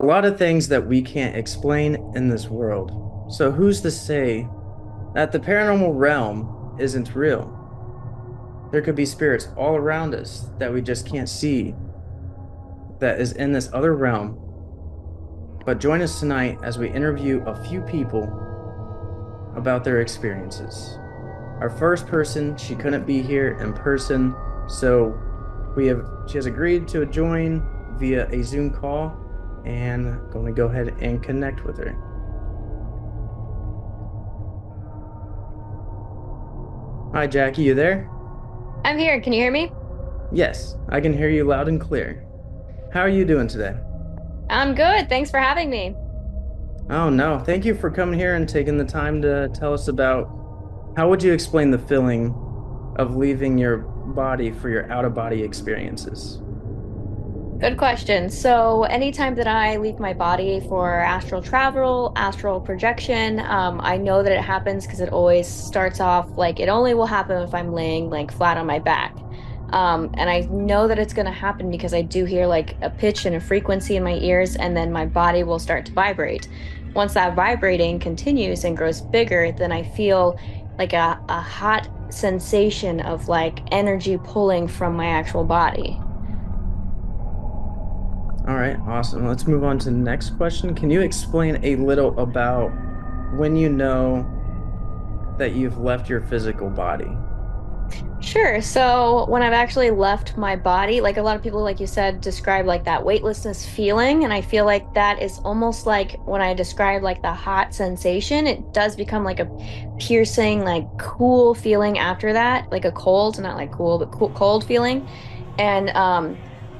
A lot of things that we can't explain in this world. So who's to say that the paranormal realm isn't real? There could be spirits all around us that we just can't see that is in this other realm. But join us tonight as we interview a few people about their experiences. Our first person, she couldn't be here in person, so she has agreed to join via a Zoom call and going to go ahead and connect with her. Hi, Jackie, you there? I'm here. Can you hear me? Yes, I can hear you loud and clear. How are you doing today? I'm good. Thanks for having me. Oh, no. Thank you for coming here and taking the time to tell us about how would you explain the feeling of leaving your body for your out-of-body experiences? Good question. So, anytime that I leave my body for astral travel, astral projection, I know that it happens because it always starts off like it only will happen if I'm laying like flat on my back. And I know that it's going to happen because I do hear like a pitch and a frequency in my ears, and then my body will start to vibrate. Once that vibrating continues and grows bigger, then I feel like a hot sensation of like energy pulling from my actual body. All right, awesome. Let's move on to the next question. Can you explain a little about when you know that you've left your physical body? Sure. So when I've actually left my body, like a lot of people, like you said, describe like that weightlessness feeling. And I feel like that is almost like when I describe like the hot sensation, it does become like a piercing, like cool feeling after that, like a cold, not like cool, but cold feeling. And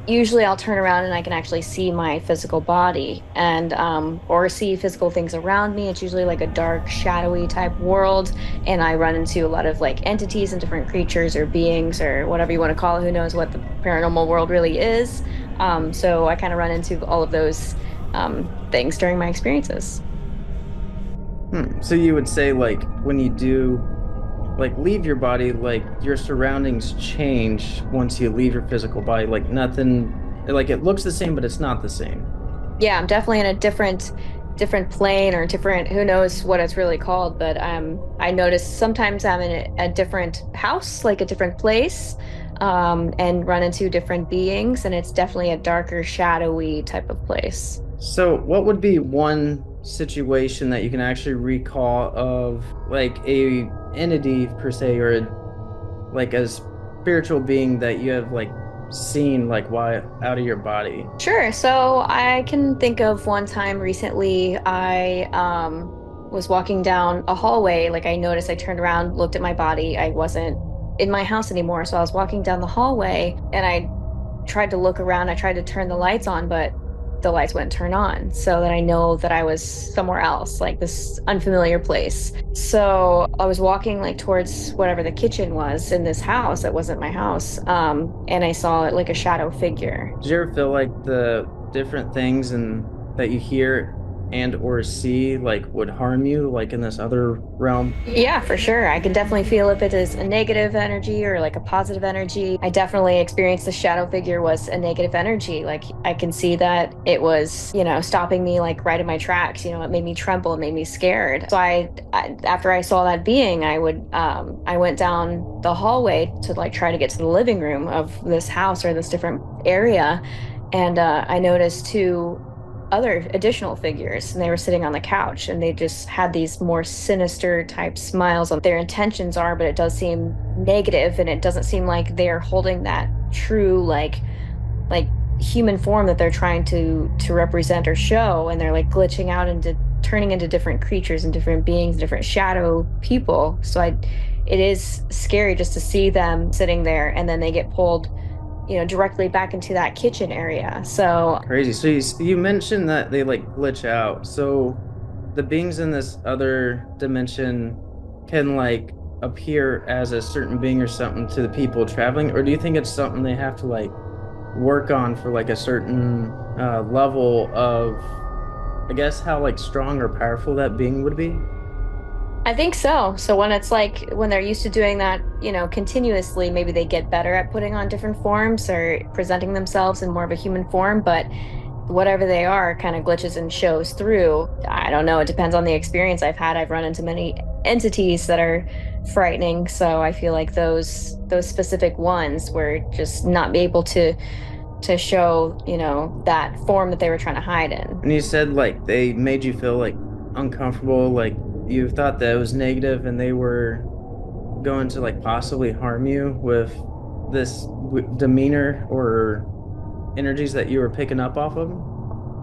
usually I'll turn around and I can actually see my physical body and or see physical things around me. It's usually like a dark, shadowy type world, and I run into a lot of like entities and different creatures or beings or whatever you want to call it. Who knows what the paranormal world really is? So I kind of run into all of those things during my experiences. So you would say like when you do like leave your body, like your surroundings change once you leave your physical body, like nothing, like it looks the same, but it's not the same. Yeah, I'm definitely in a different plane or different, who knows what it's really called, but I notice sometimes I'm in a different house, like a different place, and run into different beings, and it's definitely a darker, shadowy type of place. So what would be one situation that you can actually recall of like a entity per se, or like a spiritual being that you have like seen like while out of your body? Sure. So I can think of one time recently, I was walking down a hallway, like I noticed I turned around, looked at my body. I wasn't in my house anymore. So I was walking down the hallway and I tried to look around. I tried to turn the lights on, but the lights wouldn't turn on. So that I know that I was somewhere else, like this unfamiliar place. So I was walking like towards whatever the kitchen was in this house that wasn't my house. And I saw like a shadow figure. Did you ever feel like the different things and that you hear and or see like would harm you like in this other realm? Yeah, for sure. I can definitely feel if it is a negative energy or like a positive energy. I definitely experienced the shadow figure was a negative energy. Like I can see that it was, stopping me like right in my tracks. It made me tremble, it made me scared. So after I saw that being, I went down the hallway to like try to get to the living room of this house or this different area. And I noticed two other additional figures, and they were sitting on the couch, and they just had these more sinister type smiles on their intentions are, but it does seem negative, and it doesn't seem like they're holding that true like human form that they're trying to represent or show, and they're like glitching out into turning into different creatures and different beings, different shadow people. So it is scary just to see them sitting there, and then they get pulled directly back into that kitchen area. So Crazy. So you mentioned that they like glitch out. So the beings in this other dimension can like appear as a certain being or something to the people traveling, or do you think it's something they have to like work on for like a certain level of, I guess, how like strong or powerful that being would be? I think so. So when it's like when they're used to doing that, continuously, maybe they get better at putting on different forms or presenting themselves in more of a human form. But whatever they are kind of glitches and shows through. I don't know. It depends on the experience I've had. I've run into many entities that are frightening. So I feel like those specific ones were just not able to show, that form that they were trying to hide in. And you said like they made you feel like uncomfortable, like you thought that it was negative and they were going to like possibly harm you with this demeanor or energies that you were picking up off of them?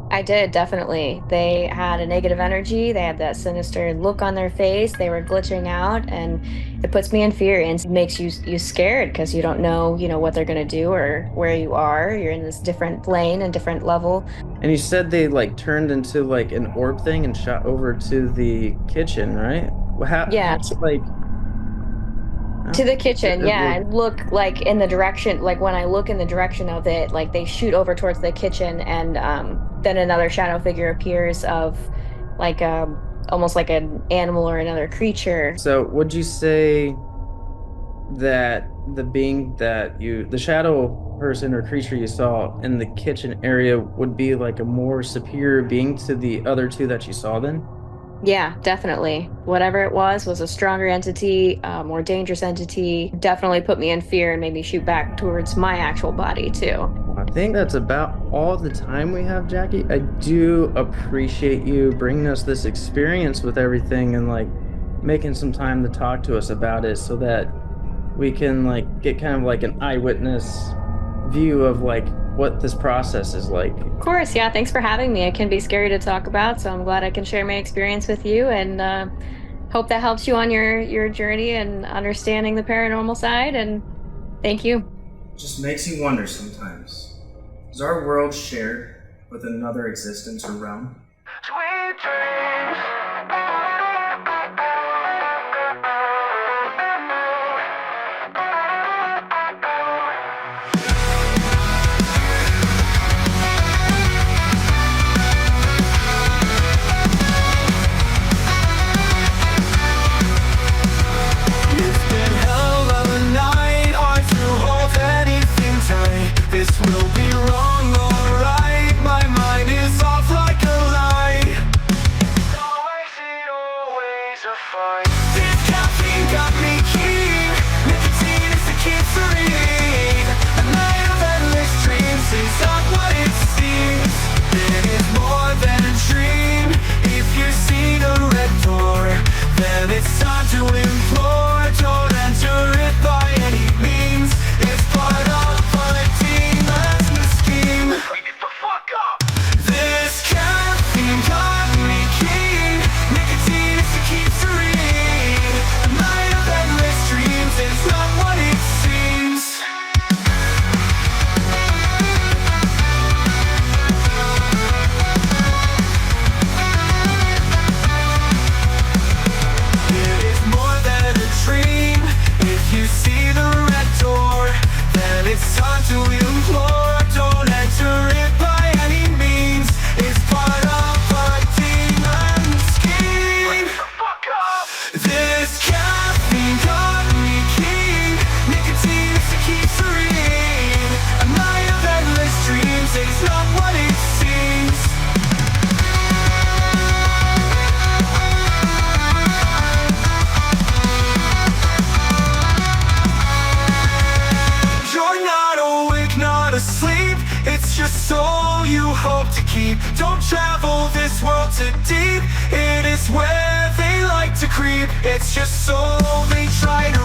I did, definitely. They had a negative energy. They had that sinister look on their face. They were glitching out, and it puts me in fear and makes you scared because you don't know, what they're going to do or where you are. You're in this different plane and different level. And you said they like turned into like an orb thing and shot over to the kitchen, right? Yeah, Like to how, the kitchen, yeah, would, and look like in the direction, like when I look in the direction of it, like they shoot over towards the kitchen, and then another shadow figure appears of like almost like an animal or another creature. so would you say that the being the shadow person or creature you saw in the kitchen area would be like a more superior being to the other two that you saw then? Yeah, definitely. Whatever it was a stronger entity, a more dangerous entity. Definitely put me in fear and made me shoot back towards my actual body too. I think that's about all the time we have, Jackie. I do appreciate you bringing us this experience with everything and like making some time to talk to us about it so that we can like get kind of like an eyewitness view of like what this process is like. Of course, yeah, thanks for having me. It can be scary to talk about, so I'm glad I can share my experience with you, and hope that helps you on your journey and understanding the paranormal side, and thank you. It just makes you wonder sometimes. Is our world shared with another existence or realm? Sweet dreams. This will be wrong, alright. My mind is off like a light. Always a fight. This caffeine got me keen. Nicotine is the key for me. A night of endless dreams is not what it seems. It is more than a dream. If you see the red door, then it's time to implore. Don't enter it by any means. It's part of soul you hope to keep. Don't travel this world too deep. It is where they like to creep. It's your soul they try to